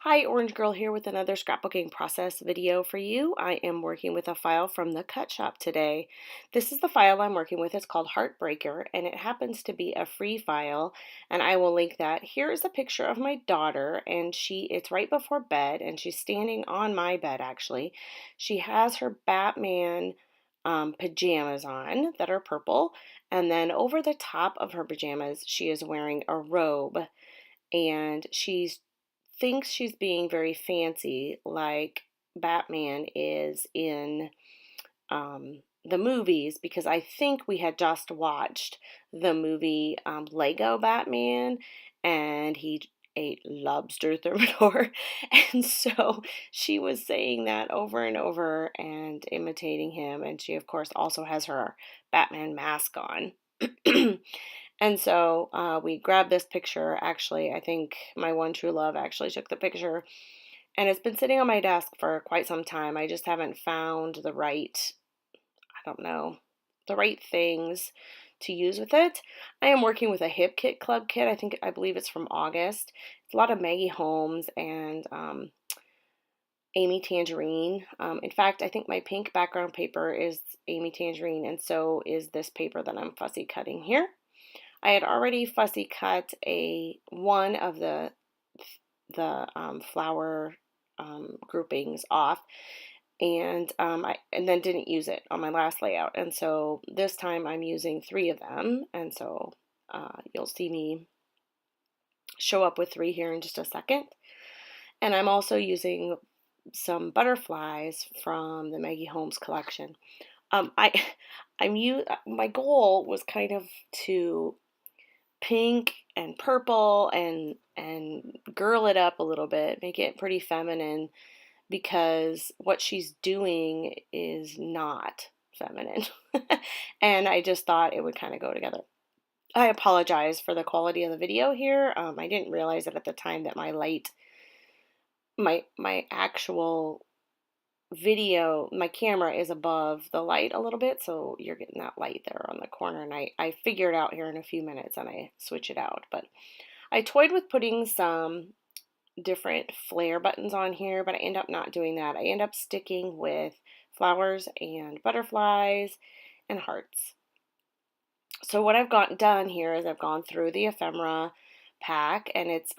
Hi, Orange Girl here with another scrapbooking process video for you. I am working with a file from the Cut Shop today. This is the file I'm working with. It's called Heartbreaker, and it happens to be a free file, and I will link that. Here is a picture of my daughter, and it's right before bed, and she's standing on my bed, actually. She has her Batman pajamas on that are purple, and then over the top of her pajamas, she is wearing a robe, and she's thinks she's being very fancy, like Batman is in the movies, because I think we had just watched the movie Lego Batman, and he ate lobster thermidor. And so she was saying that over and over and imitating him. And she, of course, also has her Batman mask on. And so we grabbed this picture. Actually, I think my one true love actually took the picture. And it's been sitting on my desk for quite some time. I just haven't found the right, I don't know, the right things to use with it. I am working with a Hip Kit Club kit. I believe it's from August. It's a lot of Maggie Holmes and Amy Tangerine. In fact, I think my pink background paper is Amy Tangerine, and so is this paper that I'm fussy cutting here. I had already fussy cut one of the flower groupings off, and then didn't use it on my last layout. And so this time I'm using 3 of them, and so you'll see me show up with 3 here in just a second. And I'm also using some butterflies from the Maggie Holmes collection. My goal was kind of to pink and purple and girl it up a little bit, make it pretty feminine, because what she's doing is not feminine. And I just thought it would kind of go together. I apologize for the quality of the video here. I didn't realize it at the time that my actual video, my camera is above the light a little bit, so you're getting that light there on the corner, and I figure it out here in a few minutes and I switch it out. But I toyed with putting some different flare buttons on here, but I end up not doing that. I end up sticking with flowers and butterflies and hearts. So what I've done here is I've gone through the ephemera pack, and it's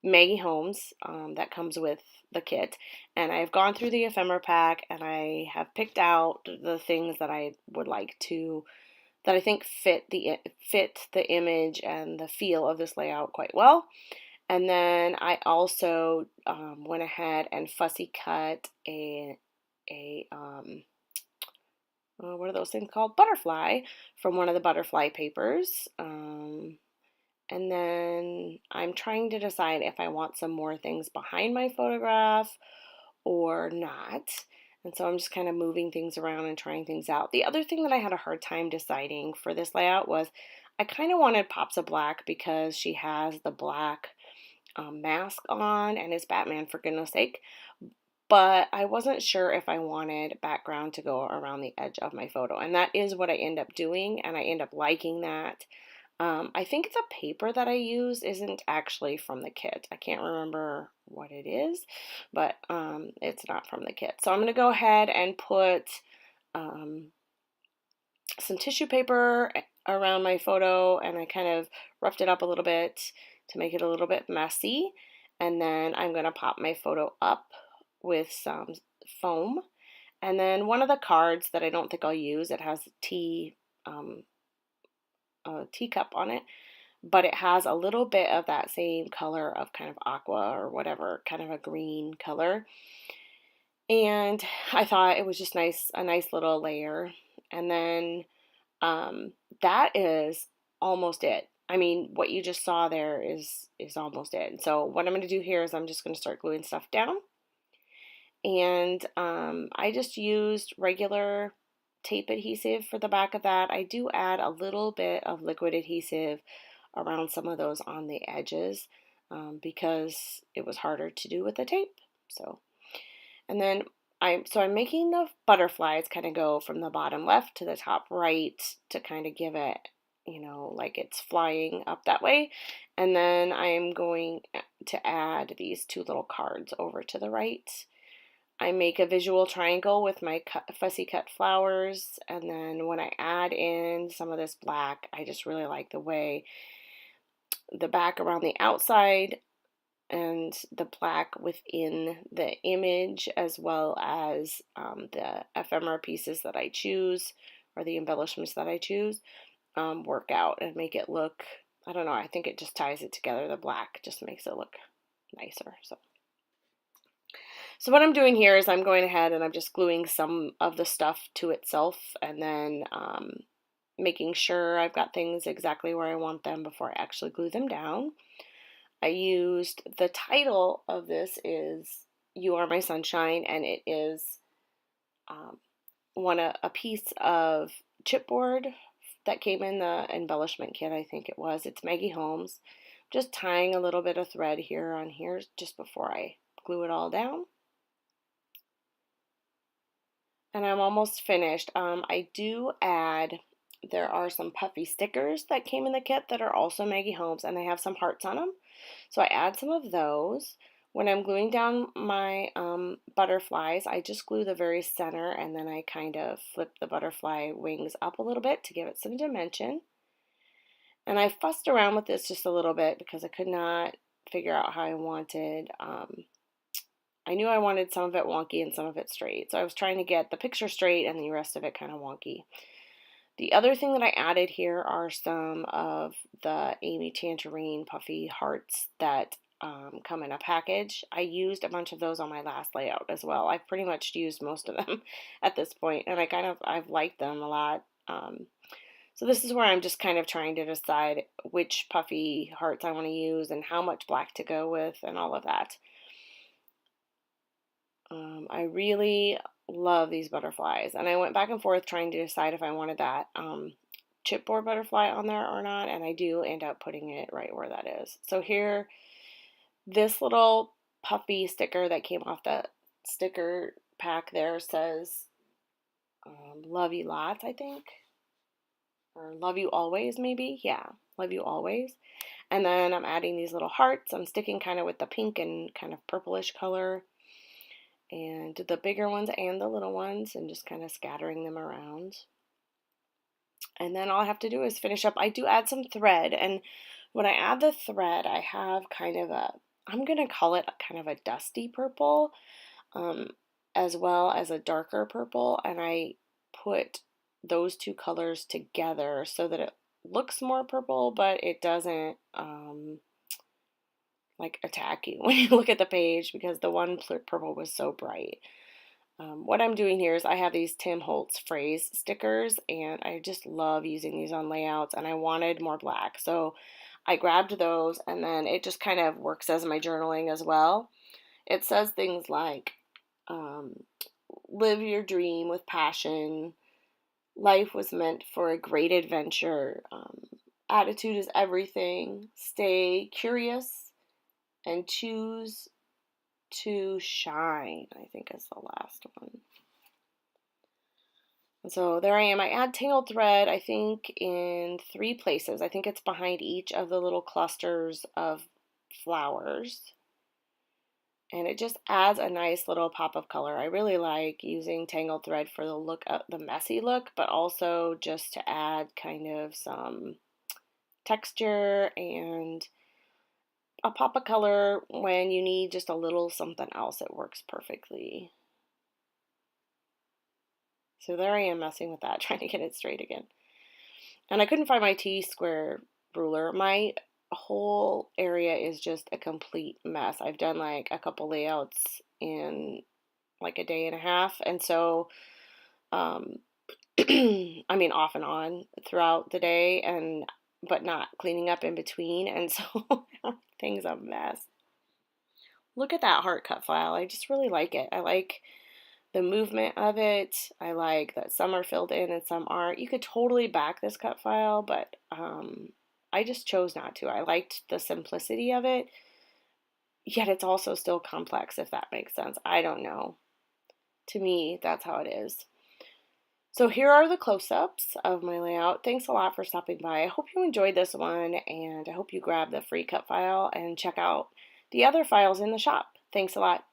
Maggie Holmes that comes with the kit, and I've gone through the ephemera pack, and I have picked out the things that I would like to, that I think fit the image and the feel of this layout quite well. And then I also went ahead and fussy cut what are those things called? Butterfly, from one of the butterfly papers. And then I'm trying to decide if I want some more things behind my photograph or not. And so I'm just kind of moving things around and trying things out. The other thing that I had a hard time deciding for this layout was I kind of wanted pops of black, because she has the black mask on and is Batman, for goodness sake. But I wasn't sure if I wanted background to go around the edge of my photo. And that is what I end up doing, and I end up liking that. I think the paper that I use isn't actually from the kit. I can't remember what it is, but it's not from the kit. So I'm going to go ahead and put some tissue paper around my photo, and I kind of roughed it up a little bit to make it a little bit messy. And then I'm going to pop my photo up with some foam. And then one of the cards that I don't think I'll use, it has a teacup on it, but it has a little bit of that same color of kind of aqua or whatever, kind of a green color. And I thought it was just nice, a nice little layer. And then that is almost it. I mean, what you just saw there is almost it. So what I'm going to do here is I'm just going to start gluing stuff down. And I just used regular tape adhesive for the back of that. I do add a little bit of liquid adhesive around some of those on the edges because it was harder to do with the tape. So, and then I'm making the butterflies kind of go from the bottom left to the top right to kind of give it like it's flying up that way. And then I am going to add these two little cards over to the right. I make a visual triangle with my fussy cut flowers, and then when I add in some of this black, I just really like the way the back around the outside and the black within the image, as well as the ephemera pieces that I choose, or the embellishments that I choose, work out and make it look, I don't know, I think it just ties it together. The black just makes it look nicer. So what I'm doing here is I'm going ahead and I'm just gluing some of the stuff to itself, and then making sure I've got things exactly where I want them before I actually glue them down. I used, the title of this is You Are My Sunshine, and it is a piece of chipboard that came in the embellishment kit, I think it was. It's Maggie Holmes. Just tying a little bit of thread here on here just before I glue it all down. And I'm almost finished. I do add, there are some puffy stickers that came in the kit that are also Maggie Holmes, and they have some hearts on them. So I add some of those. When I'm gluing down my butterflies, I just glue the very center, and then I kind of flip the butterfly wings up a little bit to give it some dimension. And I fussed around with this just a little bit because I could not figure out how I wanted. I knew I wanted some of it wonky and some of it straight. So I was trying to get the picture straight and the rest of it kind of wonky. The other thing that I added here are some of the Amy Tangerine puffy hearts that come in a package. I used a bunch of those on my last layout as well. I've pretty much used most of them at this point, and I've liked them a lot. So this is where I'm just kind of trying to decide which puffy hearts I want to use and how much black to go with and all of that. I really love these butterflies, and I went back and forth trying to decide if I wanted that chipboard butterfly on there or not, and I do end up putting it right where that is. So here, this little puffy sticker that came off the sticker pack there says love you lots, I think, or love you always, maybe. Yeah, love you always. And then I'm adding these little hearts. I'm sticking kind of with the pink and kind of purplish color, and the bigger ones and the little ones, and just kind of scattering them around. And then all I have to do is finish up. I do add some thread, and when I add the thread, I have kind of I'm going to call it kind of a dusty purple, as well as a darker purple, and I put those two colors together so that it looks more purple, but it doesn't like attack you when you look at the page, because the one purple was so bright. What I'm doing here is I have these Tim Holtz phrase stickers, and I just love using these on layouts, and I wanted more black, so I grabbed those, and then it just kind of works as my journaling as well. It says things like, live your dream with passion, life was meant for a great adventure, attitude is everything, stay curious, and choose to shine, I think is the last one. And so there I am. I add tangled thread, I think, in 3 places. I think it's behind each of the little clusters of flowers. And it just adds a nice little pop of color. I really like using tangled thread for the look, the messy look, but also just to add kind of some texture and a pop of color when you need just a little something else. It works perfectly. So there I am messing with that, trying to get it straight again. And I couldn't find my T-square ruler. My whole area is just a complete mess. I've done like a couple layouts in like a day and a half, and so I mean off and on throughout the day, and but not cleaning up in between, and so everything's a mess. Look at that heart cut file. I just really like it. I like the movement of it. I like that some are filled in and some aren't. You could totally back this cut file, but I just chose not to. I liked the simplicity of it, yet it's also still complex, if that makes sense. I don't know. To me, that's how it is. So here are the close-ups of my layout. Thanks a lot for stopping by. I hope you enjoyed this one, and I hope you grab the free cut file and check out the other files in the shop. Thanks a lot.